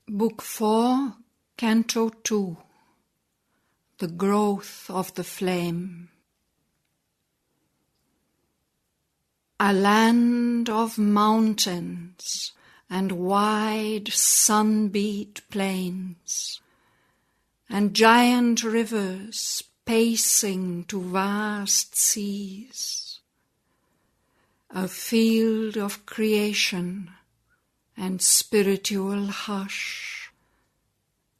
Book 4, Canto 2. The Growth of the Flame. A land of mountains and wide sun-beat plains, and giant rivers pacing to vast seas, a field of creation and spiritual hush,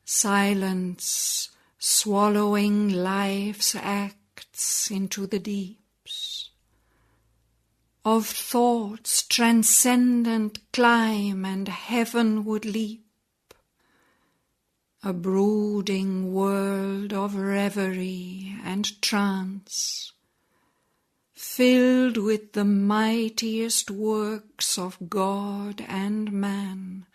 silence swallowing life's acts into the deeps, of thoughts transcendent climb and heavenward leap, a brooding world of reverie and trance, filled with the mightiest works of God and man,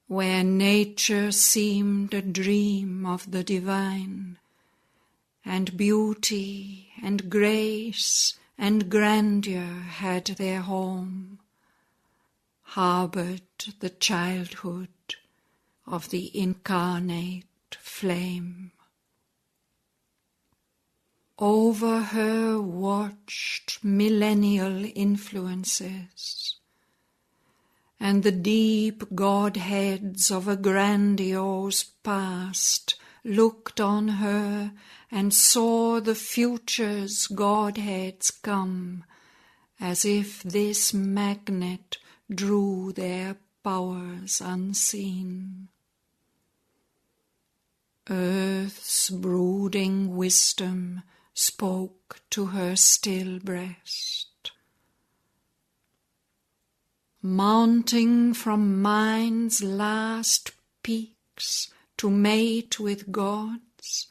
where nature seemed a dream of the divine, and beauty and grace and grandeur had their home, harbored the childhood of the incarnate flame. Over her watched millennial influences, and the deep Godheads of a grandiose past looked on her and saw the future's Godheads come, as if this magnet drew their powers unseen. Earth's brooding wisdom spoke to her still breast. Mounting from mind's last peaks to mate with gods,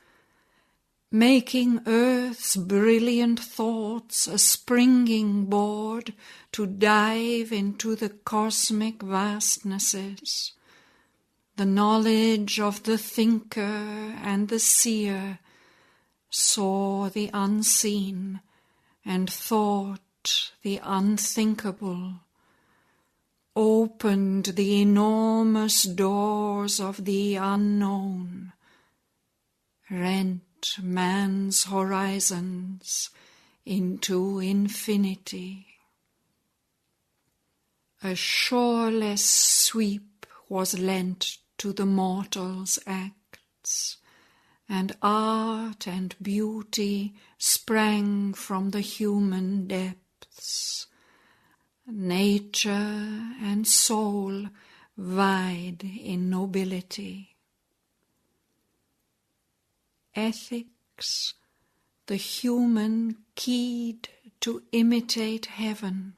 making earth's brilliant thoughts a springing board to dive into the cosmic vastnesses, the knowledge of the thinker and the seer saw the unseen and thought the unthinkable, opened the enormous doors of the unknown, rent man's horizons into infinity. A shoreless sweep was lent to the mortal's acts, and art and beauty sprang from the human depths. Nature and soul vied in nobility. Ethics, the human keyed to imitate heaven.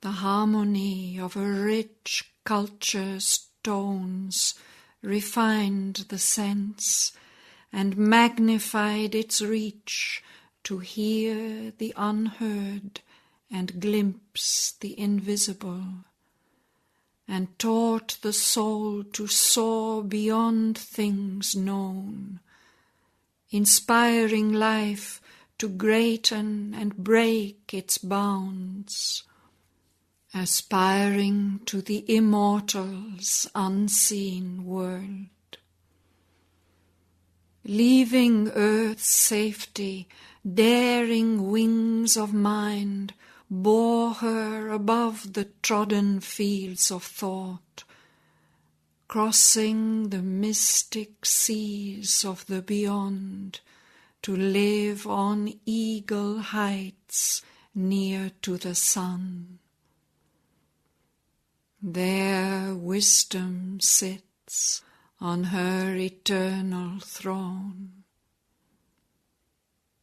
The harmony of a rich culture's tones refined the sense and magnified its reach to hear the unheard and glimpse the invisible, and taught the soul to soar beyond things known, inspiring life to greaten and break its bounds, aspiring to the immortal's unseen world. Leaving earth's safety, daring wings of mind bore her above the trodden fields of thought, crossing the mystic seas of the beyond, to live on eagle heights near to the sun. There wisdom sits on her eternal throne.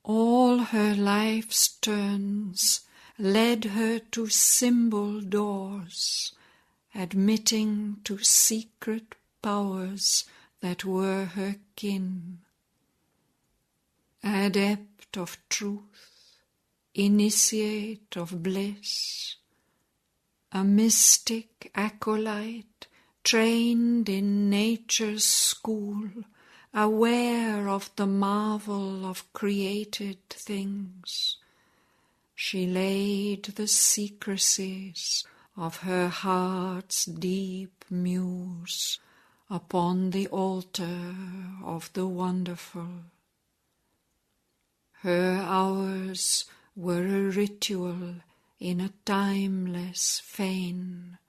All her life's turns led her to symbol doors, admitting to secret powers that were her kin. Adept of truth, initiate of bliss, a mystic acolyte trained in nature's school, aware of the marvel of created things. She laid the secrecies of her heart's deep muse upon the altar of the wonderful. Her hours were a ritual in a timeless fane.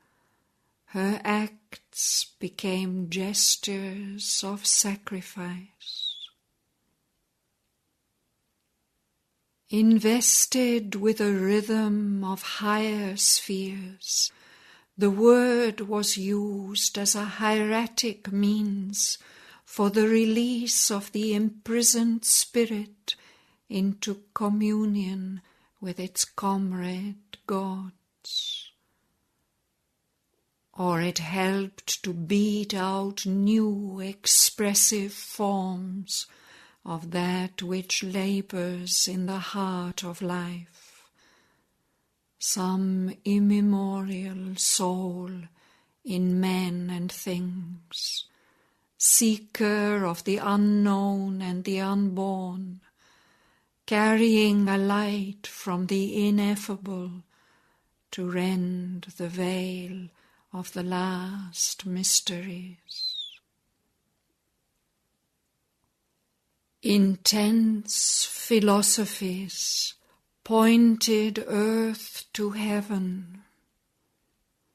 Her acts became gestures of sacrifice. Invested with a rhythm of higher spheres, the word was used as a hieratic means for the release of the imprisoned spirit into communion with its comrade gods. Or it helped to beat out new expressive forms of that which labors in the heart of life, some immemorial soul in men and things, seeker of the unknown and the unborn, carrying a light from the ineffable to rend the veil of the last mysteries. Intense philosophies pointed earth to heaven,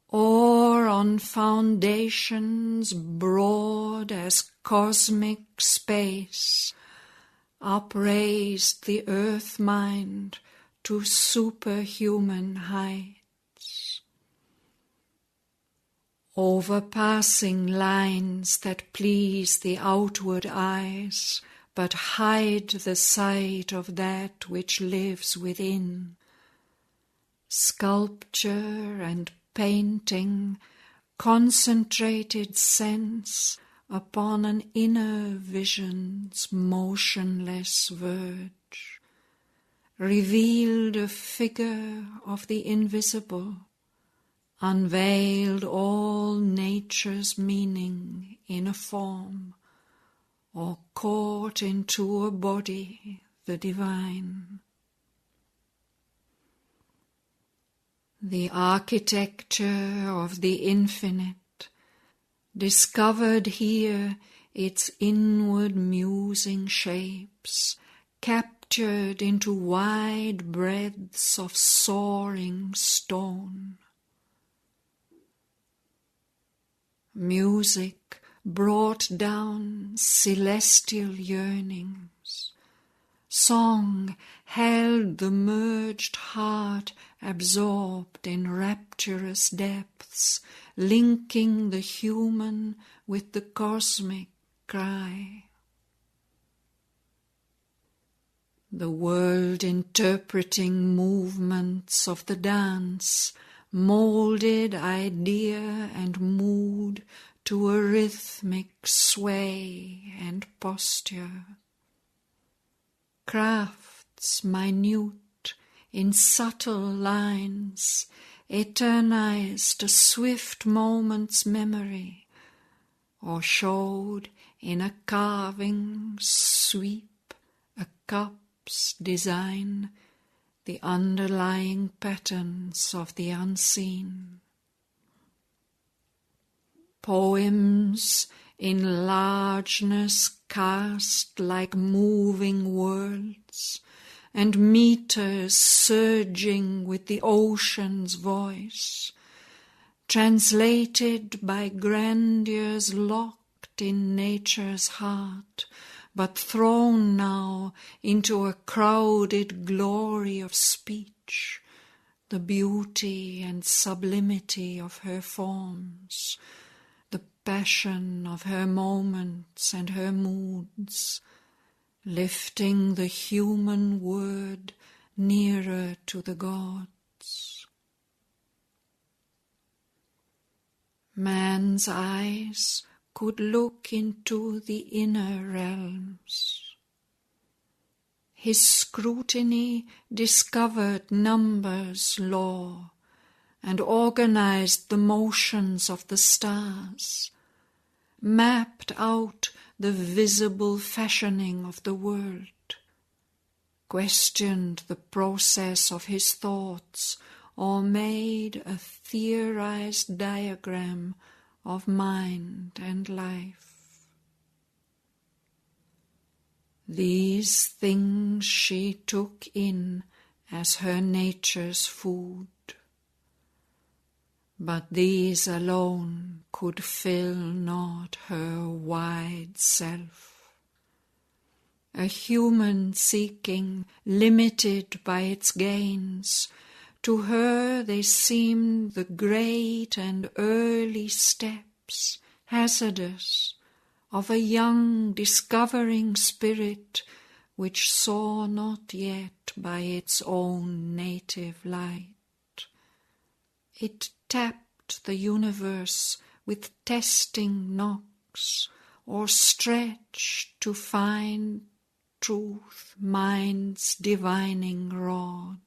or on foundations broad as cosmic space, upraised the earth-mind to superhuman heights. Overpassing lines that please the outward eyes, but hide the sight of that which lives within. Sculpture and painting concentrated sense upon an inner vision's motionless verge, revealed a figure of the invisible, unveiled all nature's meaning in a form, or caught into a body the divine. The architecture of the infinite discovered here its inward musing shapes, captured into wide breadths of soaring stone. Music brought down celestial yearnings. Song held the merged heart absorbed in rapturous depths, linking the human with the cosmic cry. The world-interpreting movements of the dance molded idea and mood to a rhythmic sway and posture. Crafts minute in subtle lines eternized a swift moment's memory, or showed in a carving sweep, a cup's design, the underlying patterns of the unseen. Poems in largeness cast like moving worlds, and meters surging with the ocean's voice, translated by grandeurs locked in nature's heart, but thrown now into a crowded glory of speech, the beauty and sublimity of her forms, the passion of her moments and her moods, lifting the human word nearer to the gods. Man's eyes could look into the inner realms. His scrutiny discovered numbers' law and organized the motions of the stars, mapped out the visible fashioning of the world, questioned the process of his thoughts or made a theorized diagram of mind and life. These things she took in as her nature's food, but these alone could fill not her wide self. A human seeking, limited by its gains, to her they seemed the great and early steps, hazardous, of a young discovering spirit which saw not yet by its own native light. It tapped the universe with testing knocks, or stretched to find truth, mind's divining rod.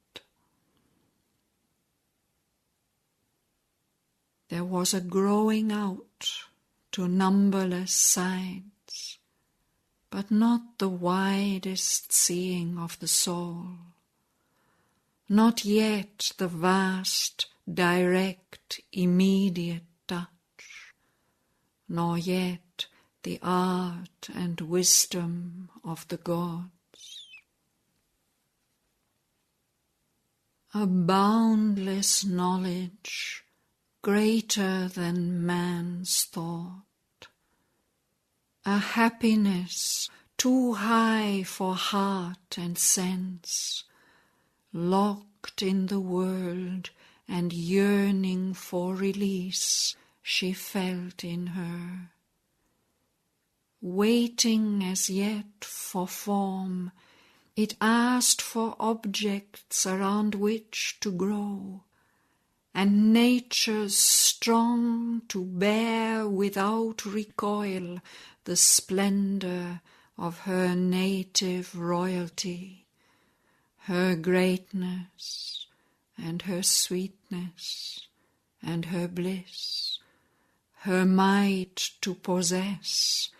There was a growing out to numberless sides, but not the widest seeing of the soul, not yet the vast, direct, immediate touch, nor yet the art and wisdom of the gods. A boundless knowledge, greater than man's thought, a happiness too high for heart and sense, locked in the world and yearning for release, she felt in her. Waiting as yet for form, it asked for objects around which to grow, and nature's strong to bear without recoil the splendor of her native royalty, her greatness and her sweetness and her bliss, her might to possess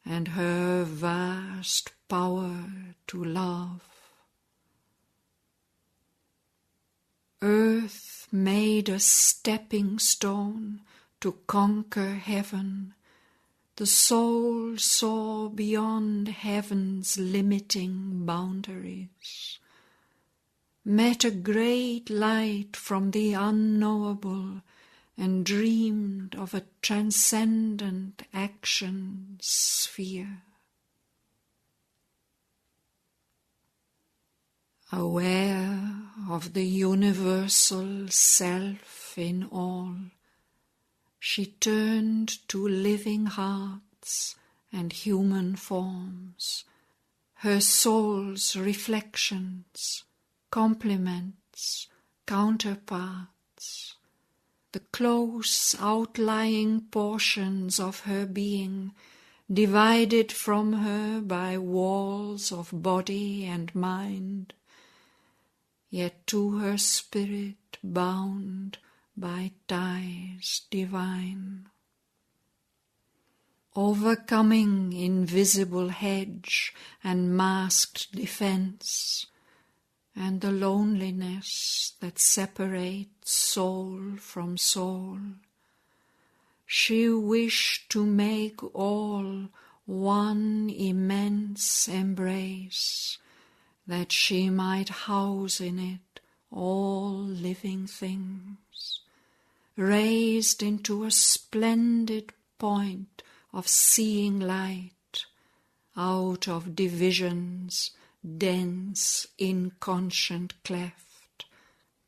and her vast power to love. Earth made a stepping stone to conquer heaven. The soul saw beyond heaven's limiting boundaries, met a great light from the unknowable, and dreamed of a transcendent action sphere. Aware of the universal self in all, she turned to living hearts and human forms, her soul's reflections, complements, counterparts, the close outlying portions of her being, divided from her by walls of body and mind, yet to her spirit bound by ties divine. Overcoming invisible hedge and masked defense, and the loneliness that separates soul from soul, she wished to make all one immense embrace, that she might house in it all living things, raised into a splendid point of seeing light, out of division's dense, inconscient cleft,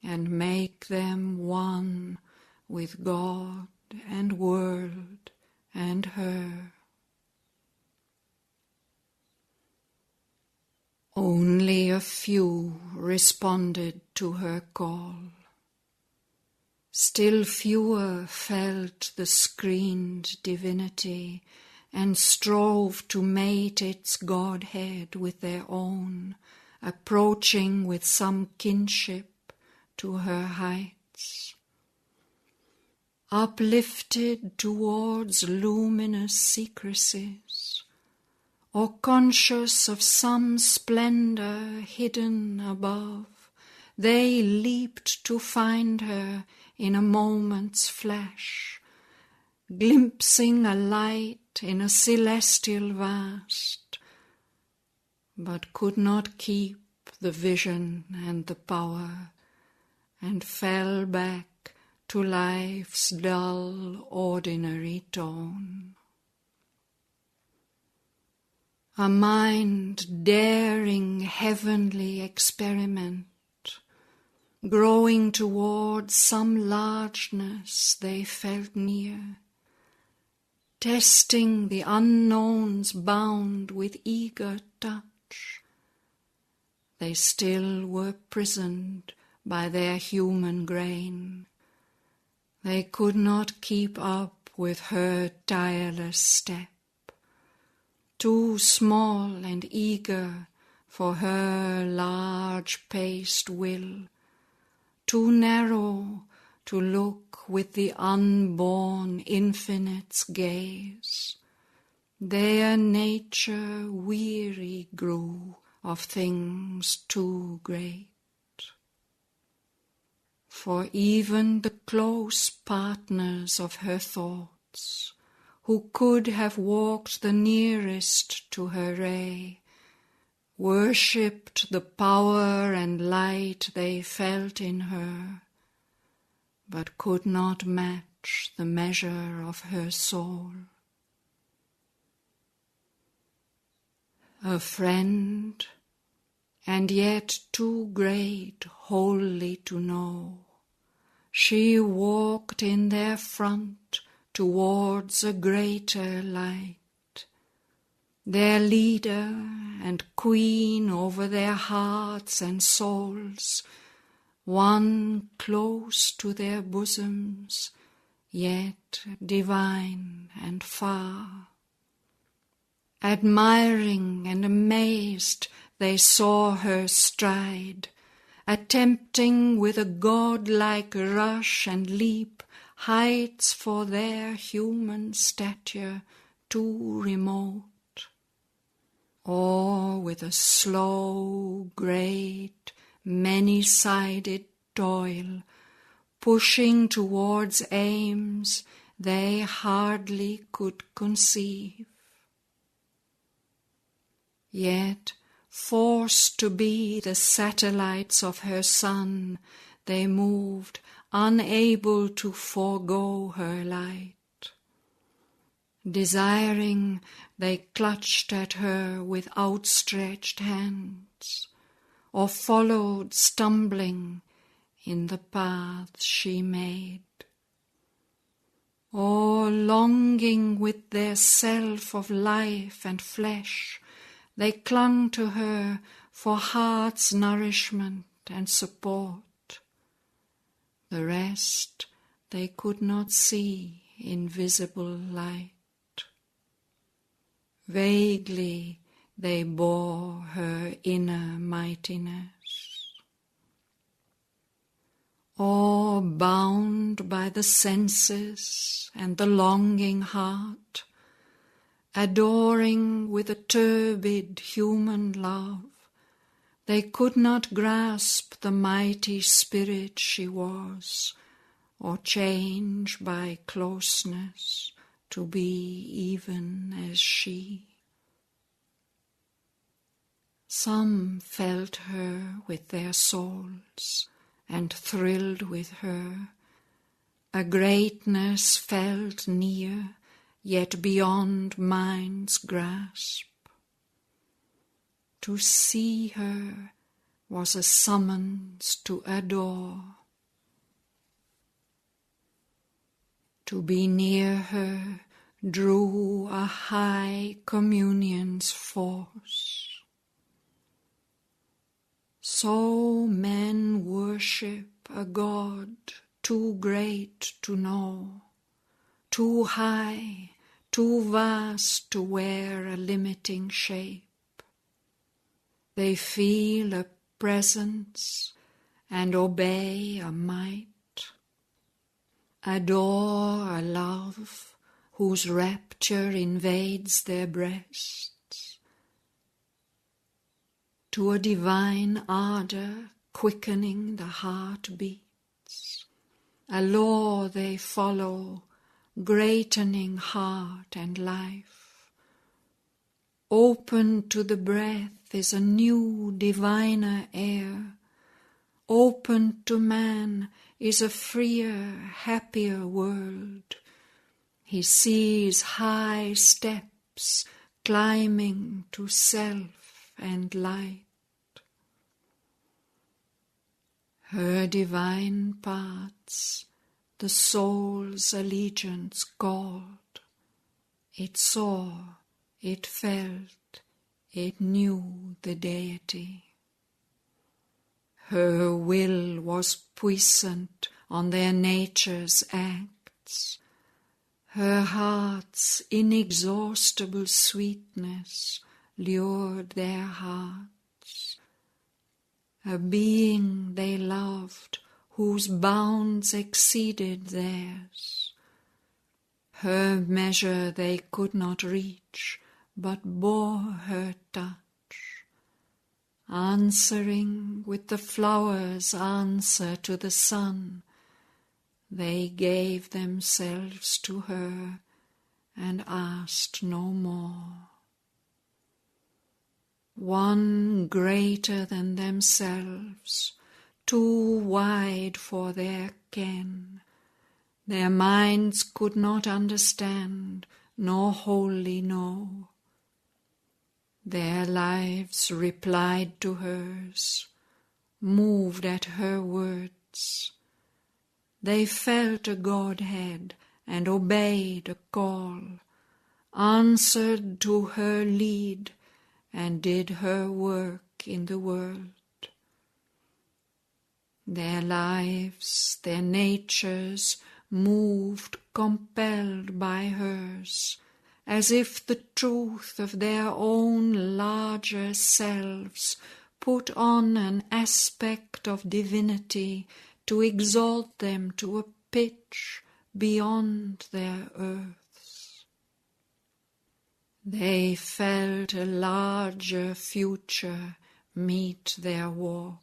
and make them one with God and world and her. Only a few responded to her call. Still fewer felt the screened divinity and strove to mate its Godhead with their own, approaching with some kinship to her heights. Uplifted towards luminous secrecies, or conscious of some splendor hidden above, they leaped to find her in a moment's flash, glimpsing a light in a celestial vast, but could not keep the vision and the power, and fell back to life's dull, ordinary tone. A mind daring heavenly experiment, growing towards some largeness they felt near, testing the unknown's bound with eager touch. They still were prisoned by their human grain. They could not keep up with her tireless step, too small and eager for her large-paced will, too narrow to look with the unborn infinite's gaze. Their nature weary grew of things too great. For even the close partners of her thoughts, who could have walked the nearest to her ray, worshipped the power and light they felt in her, but could not match the measure of her soul. A friend, and yet too great wholly to know, she walked in their front towards a greater light, their leader and queen over their hearts and souls, one close to their bosoms, yet divine and far. Admiring and amazed they saw her stride, attempting with a god-like rush and leap heights for their human stature too remote, or with a slow, great, many-sided toil, pushing towards aims they hardly could conceive. Yet, forced to be the satellites of her sun, they moved, unable to forego her light. Desiring, they clutched at her with outstretched hands, or followed stumbling in the paths she made. Or longing with their self of life and flesh, they clung to her for heart's nourishment and support. The rest they could not see in visible light. Vaguely they bore her inner mightiness. Or bound by the senses and the longing heart, adoring with a turbid human love, they could not grasp the mighty spirit she was, or change by closeness to be even as she. Some felt her with their souls, and thrilled with her, a greatness felt near, yet beyond mind's grasp. To see her was a summons to adore. To be near her drew a high communion's force. So men worship a God too great to know, too high, too vast to wear a limiting shape. They feel a presence and obey a might, adore a love whose rapture invades their breasts. To a divine ardor quickening the heart beats. A law they follow, greatening heart and life. Open to the breath is a new, diviner air. Open to man is a freer, happier world. He sees high steps climbing to self and light. Her divine paths the soul's allegiance called. It saw, it felt, it knew the deity. Her will was puissant on their nature's acts. Her heart's inexhaustible sweetness lured their hearts. A being they loved, whose bounds exceeded theirs. Her measure they could not reach, but bore her touch. Answering with the flowers' answer to the sun, they gave themselves to her and asked no more. One greater than themselves, too wide for their ken, their minds could not understand, nor wholly know. Their lives replied to hers, moved at her words. They felt a Godhead and obeyed a call, answered to her lead, and did her work in the world. Their lives, their natures, moved, compelled by hers, as if the truth of their own larger selves put on an aspect of divinity to exalt them to a pitch beyond their earths. They felt a larger future meet their walk.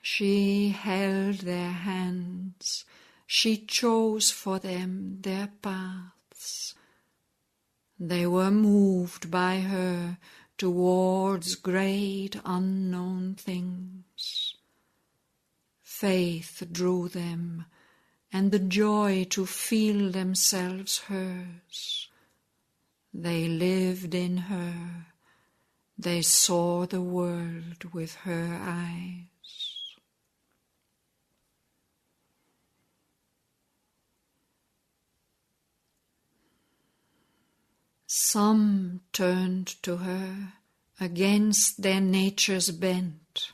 She held their hands, she chose for them their paths. They were moved by her towards great unknown things. Faith drew them, and the joy to feel themselves hers. They lived in her, they saw the world with her eyes. Some turned to her against their nature's bent,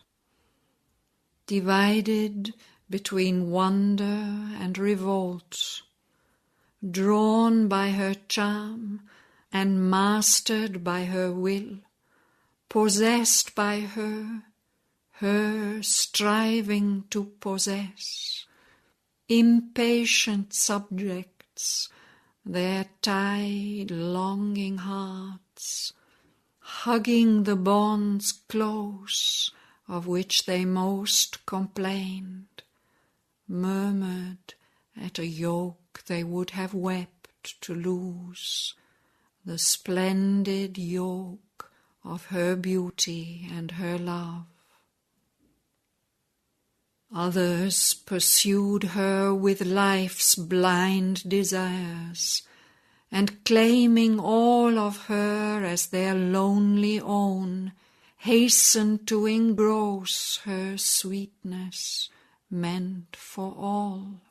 divided between wonder and revolt, drawn by her charm and mastered by her will, possessed by her, her striving to possess, impatient subjects, their tied, longing hearts, hugging the bonds close of which they most complained, murmured at a yoke they would have wept to lose, the splendid yoke of her beauty and her love. Others pursued her with life's blind desires, and claiming all of her as their lonely own, hastened to engross her sweetness meant for all.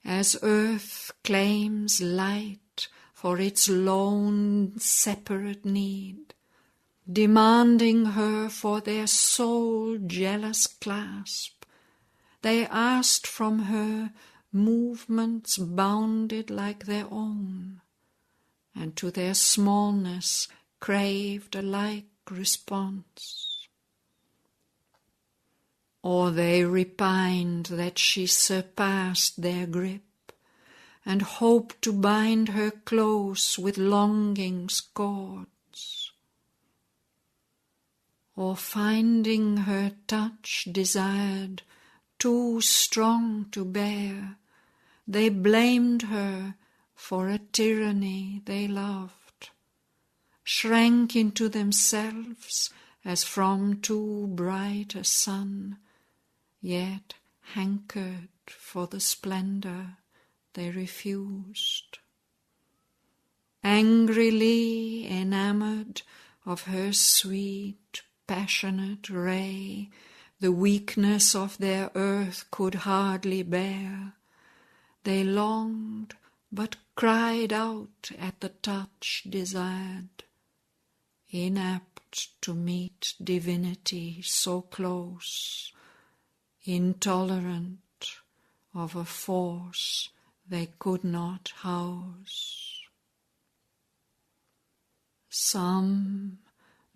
As earth claims light for its lone separate need, demanding her for their sole jealous clasp, they asked from her movements bounded like their own, and to their smallness craved a like response. Or they repined that she surpassed their grip, and hoped to bind her close with longing's cords. or finding her touch desired too strong to bear, they blamed her for a tyranny they loved, shrank into themselves as from too bright a sun, yet hankered for the splendour they refused. Angrily enamoured of her sweet, passionate ray, the weakness of their earth could hardly bear. They longed, but cried out at the touch desired, inapt to meet divinity so close, intolerant of a force they could not house. Some,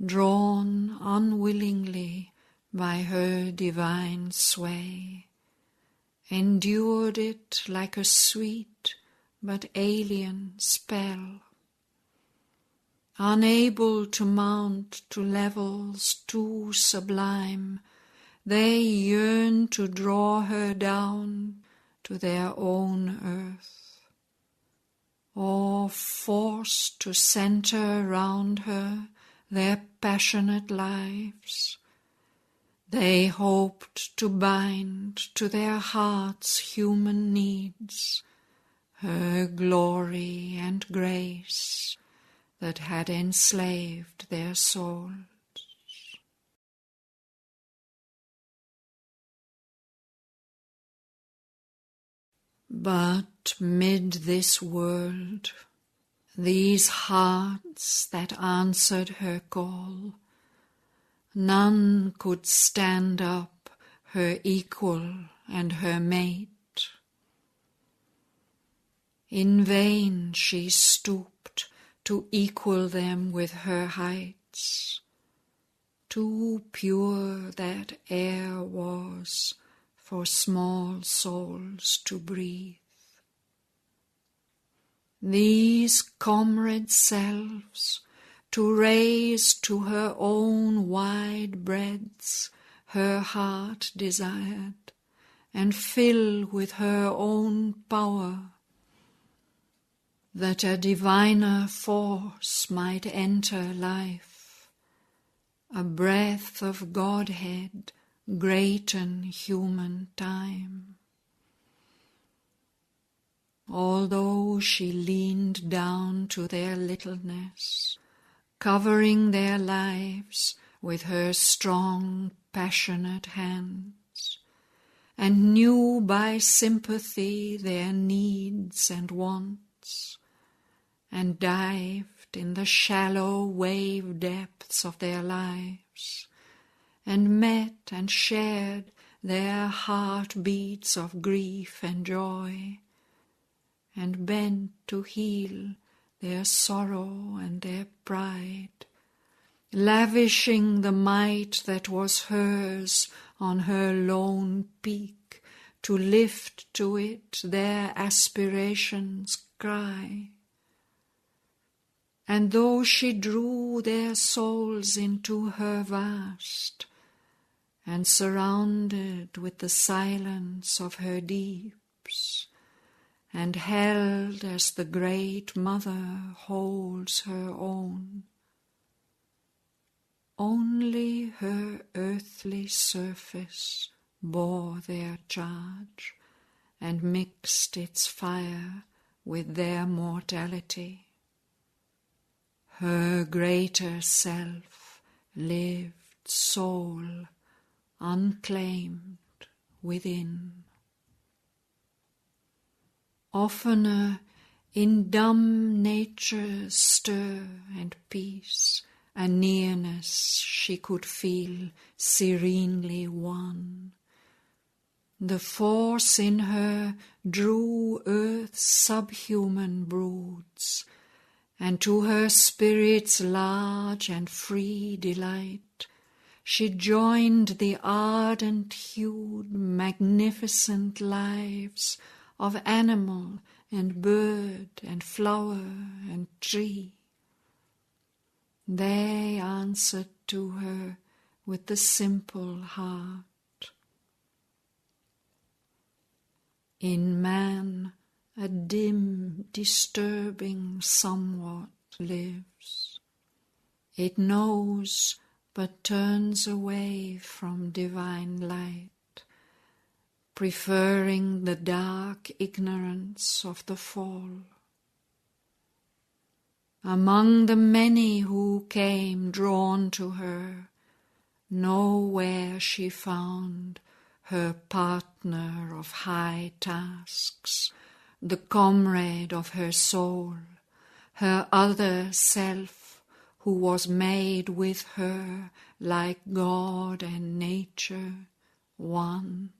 drawn unwillingly by her divine sway, endured it like a sweet but alien spell. Unable to mount to levels too sublime, they yearn to draw her down to their own earth, or forced to centre round her their passionate lives. They hoped to bind to their hearts' human needs her glory and grace that had enslaved their souls. But mid this world, these hearts that answered her call, none could stand up her equal and her mate. In vain she stooped to equal them with her heights. Too pure that air was for small souls to breathe. These comrade selves to raise to her own wide breadths her heart desired, and fill with her own power, that a diviner force might enter life, a breath of Godhead greaten human time. Although she leaned down to their littleness, covering their lives with her strong, passionate hands, and knew by sympathy their needs and wants, and dived in the shallow wave depths of their lives, and met and shared their heartbeats of grief and joy, and bent to heal their sorrow and their pride, lavishing the might that was hers on her lone peak, to lift to it their aspirations' cry. And though she drew their souls into her vast, and surrounded with the silence of her deeps, and held as the great mother holds her own, only her earthly surface bore their charge, and mixed its fire with their mortality. Her greater self lived soul unclaimed within. Oftener in dumb nature's stir and peace, a nearness she could feel serenely won. The force in her drew earth's subhuman broods, and to her spirit's large and free delight she joined the ardent-hued, magnificent lives of animal and bird and flower and tree. They answered to her with the simple heart. In man a dim, disturbing somewhat lives. It knows but turns away from divine light, preferring the dark ignorance of the fall. Among the many who came drawn to her, nowhere she found her partner of high tasks, the comrade of her soul, her other self, who was made with her like God and nature, one.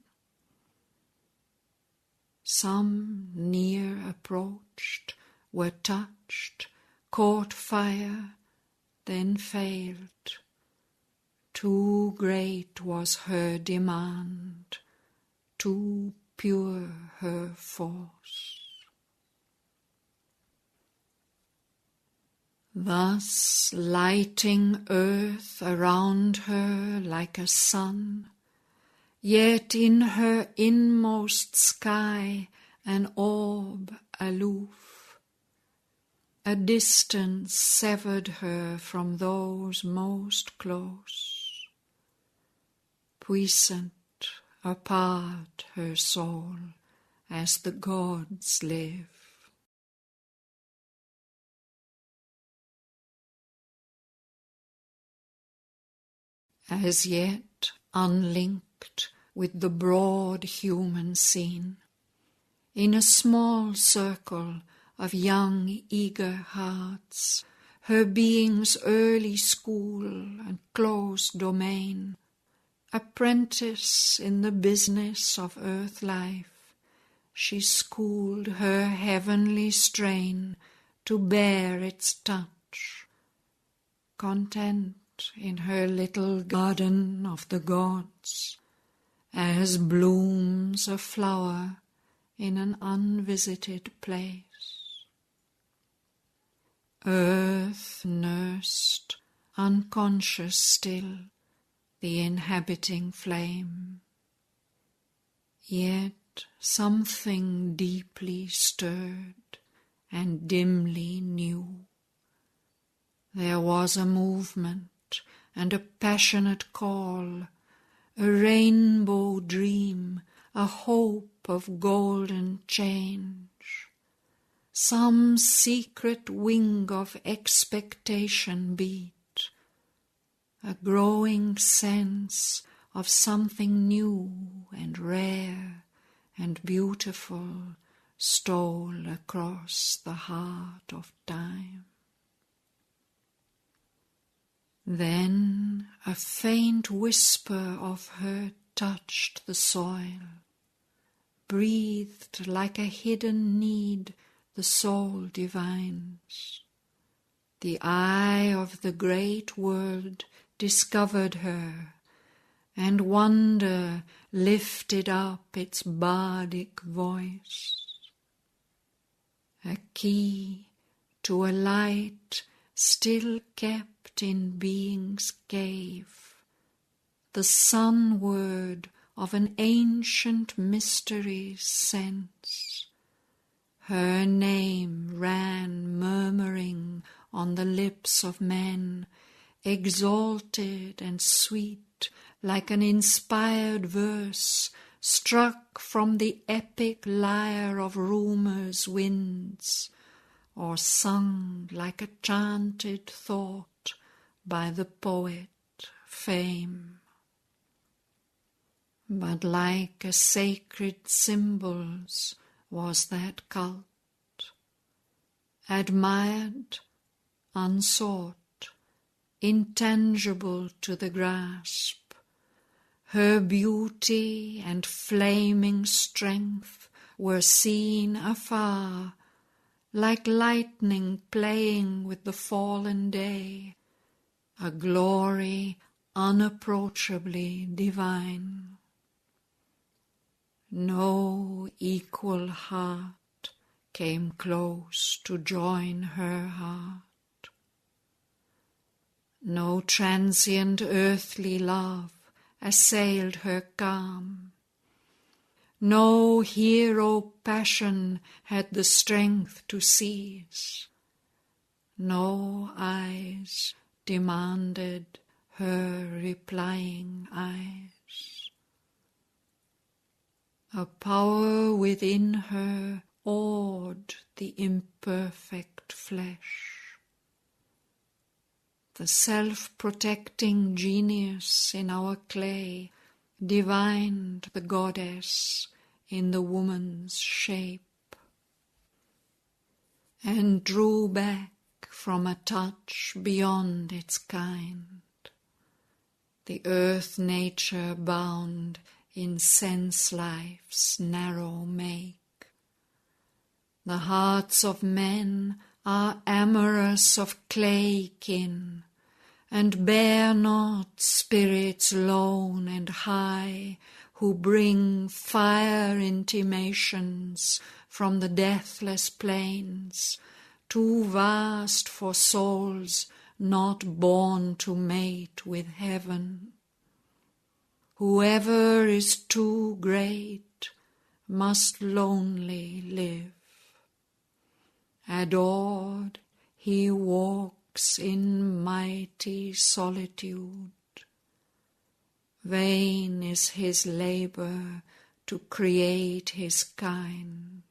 Some near approached, were touched, caught fire, then failed. Too great was her demand, too pure her force. Thus lighting earth around her like a sun, yet in her inmost sky an orb aloof, a distance severed her from those most close. Puissant, apart her soul, as the gods live. As yet unlinked with the broad human scene, in a small circle of young eager hearts, her being's early school and close domain, apprentice in the business of earth life, she schooled her heavenly strain to bear its touch, content in her little garden of the gods, as blooms a flower in an unvisited place. Earth nursed, unconscious still, the inhabiting flame. Yet something deeply stirred and dimly new. There was a movement and a passionate call, a rainbow dream, a hope of golden change. Some secret wing of expectation beat, a growing sense of something new and rare and beautiful stole across the heart of time. Then a faint whisper of her touched the soil, breathed like a hidden need the soul divines. The eye of the great world discovered her, and wonder lifted up its bardic voice. A key to a light still kept in being's cave, the sun-word of an ancient mystery's sense. Her name ran murmuring on the lips of men, exalted and sweet like an inspired verse struck from the epic lyre of rumour's winds, or sung like a chanted thought by the poet Fame. But like a sacred symbols was that cult, admired, unsought, intangible to the grasp. Her beauty and flaming strength were seen afar, like lightning playing with the fallen day, a glory unapproachably divine. No equal heart came close to join her heart. No transient earthly love assailed her calm. No hero passion had the strength to seize. No eyes demanded her replying eyes. A power within her awed the imperfect flesh. The self-protecting genius in our clay divined the goddess in the woman's shape, and drew back from a touch beyond its kind, the earth nature bound in sense-life's narrow make. The hearts of men are amorous of clay kin, and bear not spirits lone and high, who bring fire intimations from the deathless plains, too vast for souls not born to mate with heaven. Whoever is too great must lonely live. Adored, he walks in mighty solitude. Vain is his labor to create his kind.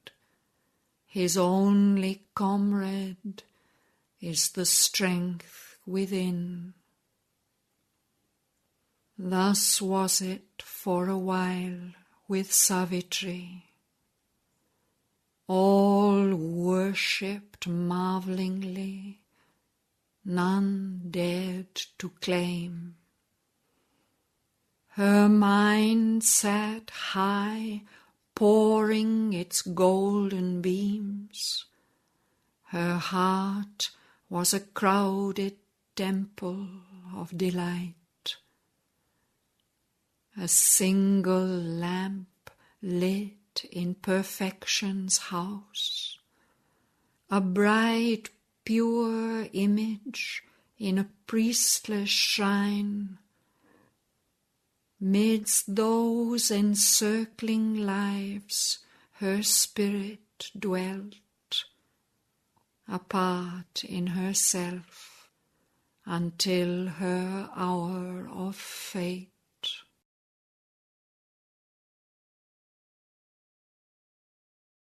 His only comrade is the strength within. Thus was it for a while with Savitri. All worshipped marvelingly, none dared to claim. Her mind sat high, pouring its golden beams. Her heart was a crowded temple of delight. A single lamp lit in perfection's house, a bright pure image in a priestless shrine. Midst those encircling lives her spirit dwelt, apart in herself, until her hour of fate.